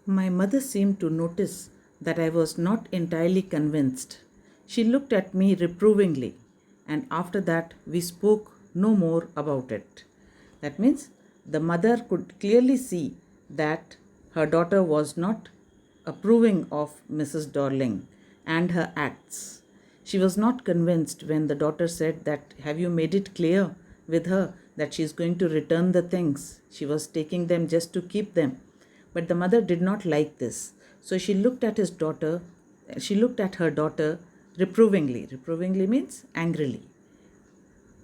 My mother seemed to notice that I was not entirely convinced. She looked at me reprovingly, and after that, we spoke no more about it. That means the mother could clearly see that her daughter was not approving of Mrs. Dorling and her acts. She was not convinced when the daughter said that, "Have you made it clear with her that she is going to return the things? She was taking them just to keep them." But the mother did not like this. So she looked at her daughter reprovingly. Reprovingly means angrily,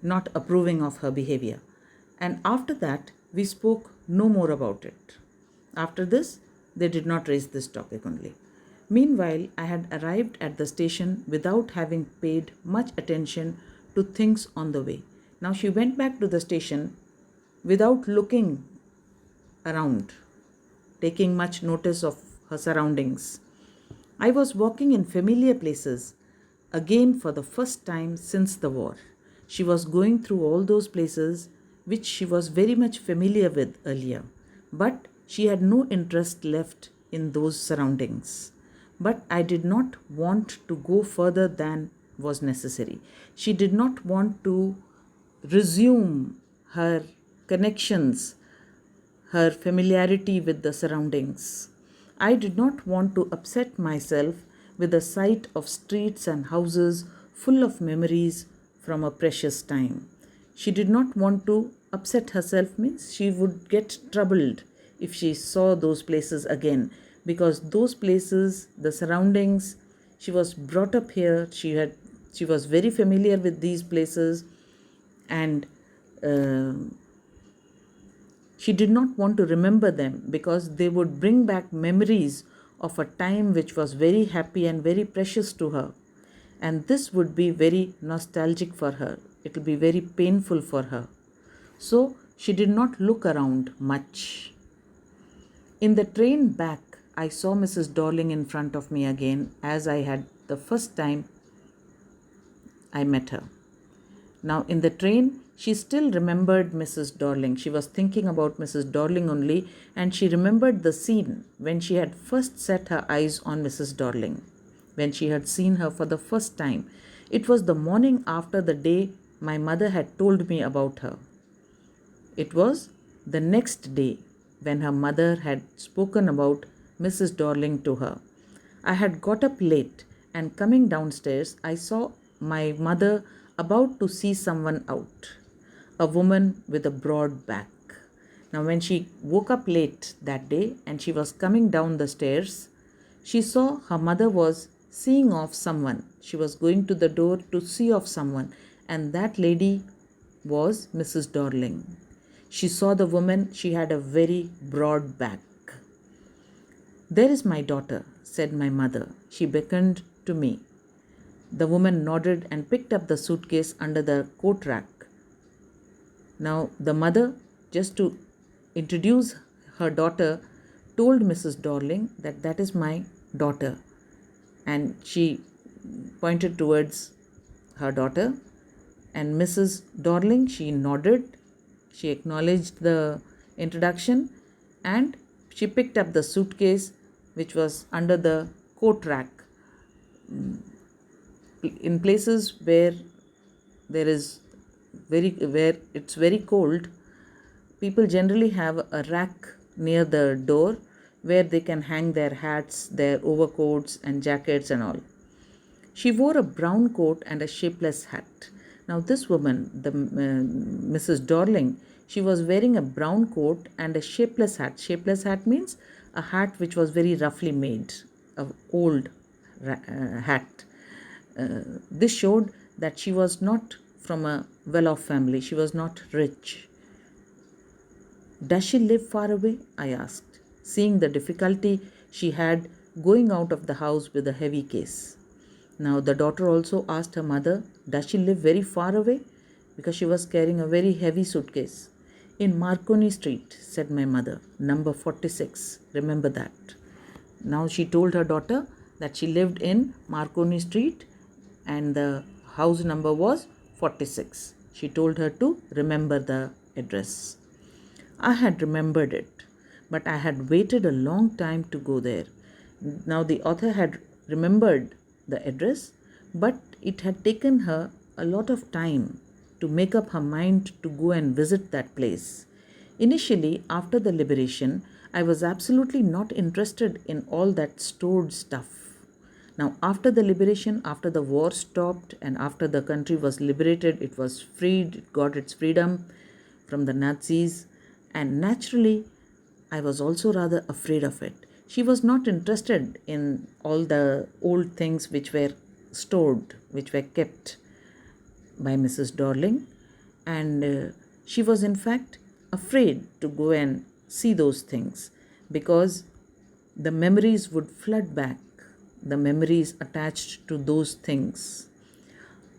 not approving of her behavior. And after that, we spoke no more about it. After this, they did not raise this topic only. Meanwhile, I had arrived at the station without having paid much attention to things on the way. Now she went back to the station without looking around, taking much notice of her surroundings. I was walking in familiar places again for the first time since the war. She was going through all those places which she was very much familiar with earlier, but she had no interest left in those surroundings. But I did not want to go further than was necessary. She did not want to resume her connections, her familiarity with the surroundings. I did not want to upset myself with the sight of streets and houses full of memories from a precious time. She did not want to upset herself, means she would get troubled if she saw those places again, because those places, the surroundings, she was brought up here, she was very familiar with these places, and uh, she did not want to remember them because they would bring back memories of a time which was very happy and very precious to her. And this would be very nostalgic for her. It will be very painful for her. So she did not look around much. In the train back, I saw Mrs. Dorling in front of me again as I had the first time I met her. Now, in the train, she still remembered Mrs. Dorling. She was thinking about Mrs. Dorling only, and she remembered the scene when she had first set her eyes on Mrs. Dorling, when she had seen her for the first time. It was the morning after the day my mother had told me about her. It was the next day when her mother had spoken about Mrs. Dorling to her. I had got up late, and coming downstairs, I saw my mother about to see someone out, a woman with a broad back. Now, when she woke up late that day and she was coming down the stairs, she saw her mother was seeing off someone. She was going to the door to see off someone, and that lady was Mrs. Dorling. She saw the woman, she had a very broad back. "There is my daughter," said my mother. She beckoned to me. The woman nodded and picked up the suitcase under the coat rack. Now, the mother, just to introduce her daughter, told Mrs. Dorling that that is my daughter. And she pointed towards her daughter. And Mrs. Dorling, she nodded. She acknowledged the introduction, and she picked up the suitcase which was under the coat rack. In places where there is where it's very cold, people generally have a rack near the door where they can hang their hats, their overcoats and jackets and all. She wore a brown coat and a shapeless hat. Now this woman, the Mrs. Dorling, she was wearing a brown coat and a shapeless hat. Shapeless hat means a hat which was very roughly made, an old hat. This showed that she was not from a well-off family. She was not rich. "Does she live far away?" I asked, seeing the difficulty she had going out of the house with a heavy case. Now the daughter also asked her mother, "Does she live very far away?" because she was carrying a very heavy suitcase. "In Marconi Street," said my mother, "number 46. Remember that." Now she told her daughter that she lived in Marconi Street and the house number was 46. She told her to remember the address. I had remembered it, but I had waited a long time to go there. Now, the author had remembered the address, but it had taken her a lot of time to make up her mind to go and visit that place. Initially, after the liberation, I was absolutely not interested in all that stored stuff. Now, after the liberation, after the war stopped, and after the country was liberated, it was freed, it got its freedom from the Nazis, and naturally, I was also rather afraid of it. She was not interested in all the old things which were stored, which were kept by Mrs. Dorling, and she was in fact afraid to go and see those things because the memories would flood back, the memories attached to those things.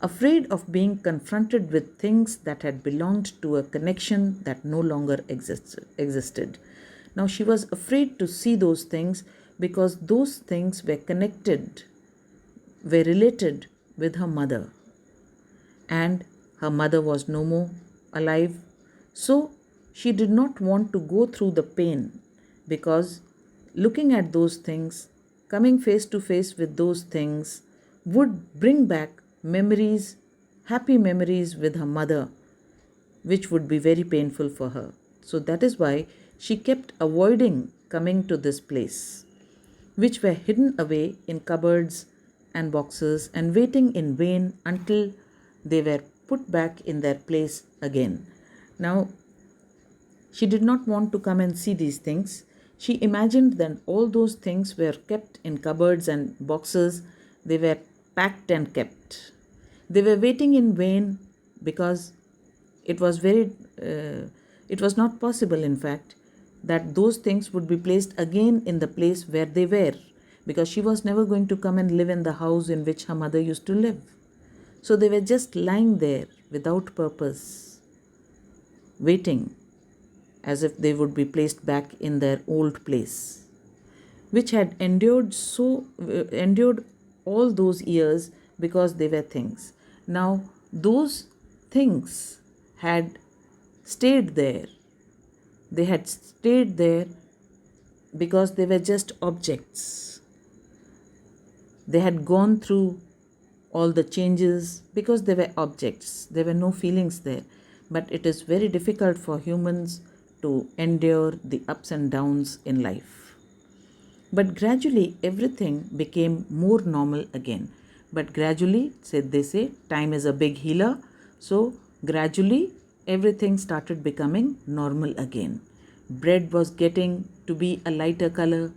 Afraid of being confronted with things that had belonged to a connection that no longer existed. Now, she was afraid to see those things because those things were connected, were related with her mother, and her mother was no more alive. So, she did not want to go through the pain because looking at those things, coming face to face with those things, would bring back memories, happy memories with her mother, which would be very painful for her. So that is why she kept avoiding coming to this place, which were hidden away in cupboards and boxes and waiting in vain until they were put back in their place again. Now, she did not want to come and see these things. She imagined that all those things were kept in cupboards and boxes, they were packed and kept. They were waiting in vain because it was it was not possible, in fact, that those things would be placed again in the place where they were, because she was never going to come and live in the house in which her mother used to live. So they were just lying there without purpose, waiting as if they would be placed back in their old place, which had endured all those years because they were things. Now, those things had stayed there. They had stayed there because they were just objects. They had gone through all the changes because they were objects. There were no feelings there. But it is very difficult for humans to endure the ups and downs in life. But gradually everything became more normal again. But gradually, they say, time is a big healer. So gradually everything started becoming normal again. Bread was getting to be a lighter color.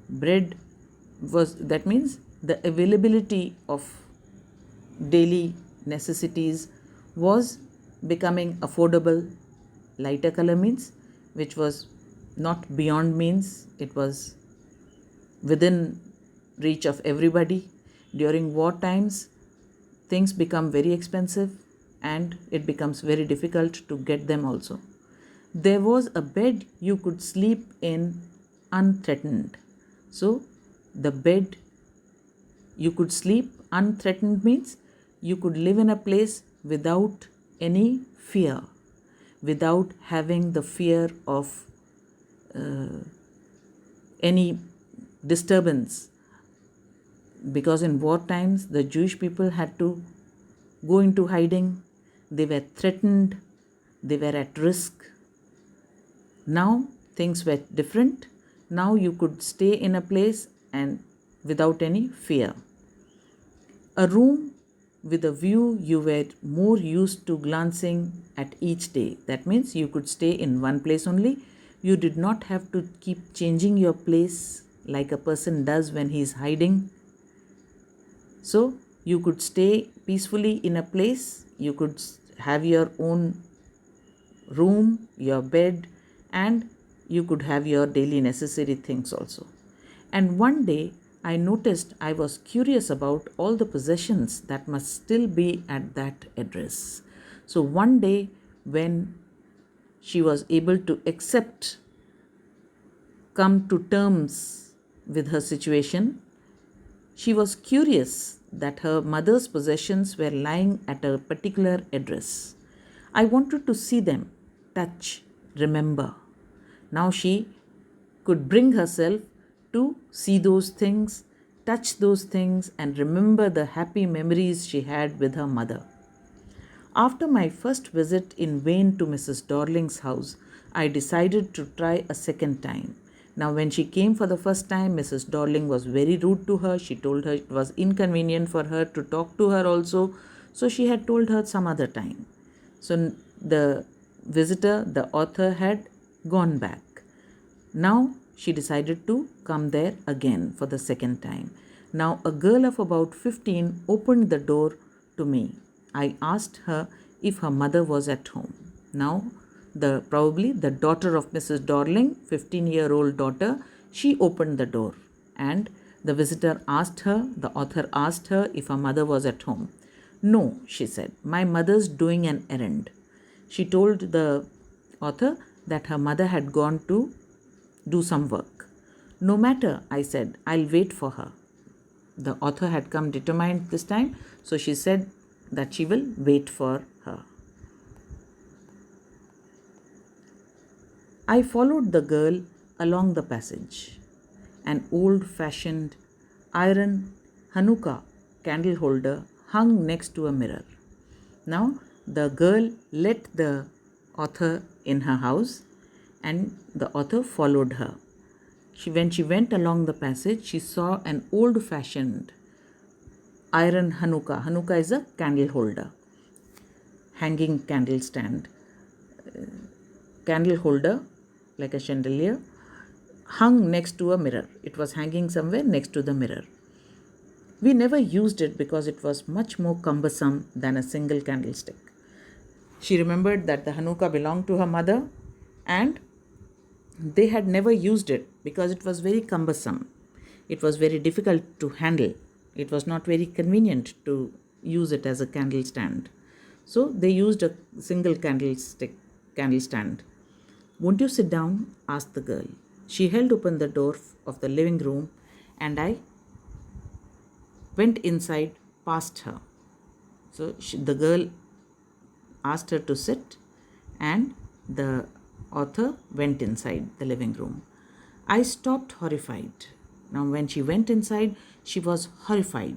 That means the availability of daily necessities was becoming affordable. Lighter color means which was not beyond means, it was within reach of everybody. During war times, things become very expensive and it becomes very difficult to get them also. There was a bed you could sleep in unthreatened. So the bed you could sleep unthreatened means you could live in a place without any fear, without having the fear of any disturbance. Because in war times, the Jewish people had to go into hiding, they were threatened, they were at risk. Now things were different. Now you could stay in a place and without any fear. A room with a view you were more used to glancing at each day. That means you could stay in one place only. You did not have to keep changing your place like a person does when he is hiding. So you could stay peacefully in a place. You could have your own room, your bed, and you could have your daily necessary things also. And one day I noticed I was curious about all the possessions that must still be at that address. So one day when she was able to come to terms with her situation, she was curious that her mother's possessions were lying at a particular address. I wanted to see them, touch, remember. Now she could bring herself to see those things, touch those things, and remember the happy memories she had with her mother. After my first visit in vain to Mrs. Dorling's house, I decided to try a second time. Now, when she came for the first time, Mrs. Dorling was very rude to her. She told her it was inconvenient for her to talk to her also, so she had told her some other time. So, the visitor, the author, had gone back. Now, she decided to come there again for the second time. Now, a girl of about 15 opened the door to me. I asked her if her mother was at home. Now, probably the daughter of Mrs. Dorling, 15-year-old daughter, she opened the door, and the visitor asked her, the author asked her if her mother was at home. No, she said, my mother's doing an errand. She told the author that her mother had gone to do some work. No matter, I said, I'll wait for her. The author had come determined this time, so she said that she will wait for her. I followed the girl along the passage. An old-fashioned iron Hanukkah candle holder hung next to a mirror. Now, the girl let the author in her house, and the author followed her. When she went along the passage, she saw an old-fashioned iron Hanukkah. Hanukkah is a candle holder, hanging candle stand. Candle holder, like a chandelier, hung next to a mirror. It was hanging somewhere next to the mirror. We never used it because it was much more cumbersome than a single candlestick. She remembered that the Hanukkah belonged to her mother, and they had never used it because it was very cumbersome. It was very difficult to handle. It was not very convenient to use it as a candle stand. So they used a single candle stand. Won't you sit down? Asked the girl. She held open the door of the living room, and I went inside past her. So the girl asked her to sit, and the author went inside the living room. I stopped horrified. Now, when she went inside, she was horrified.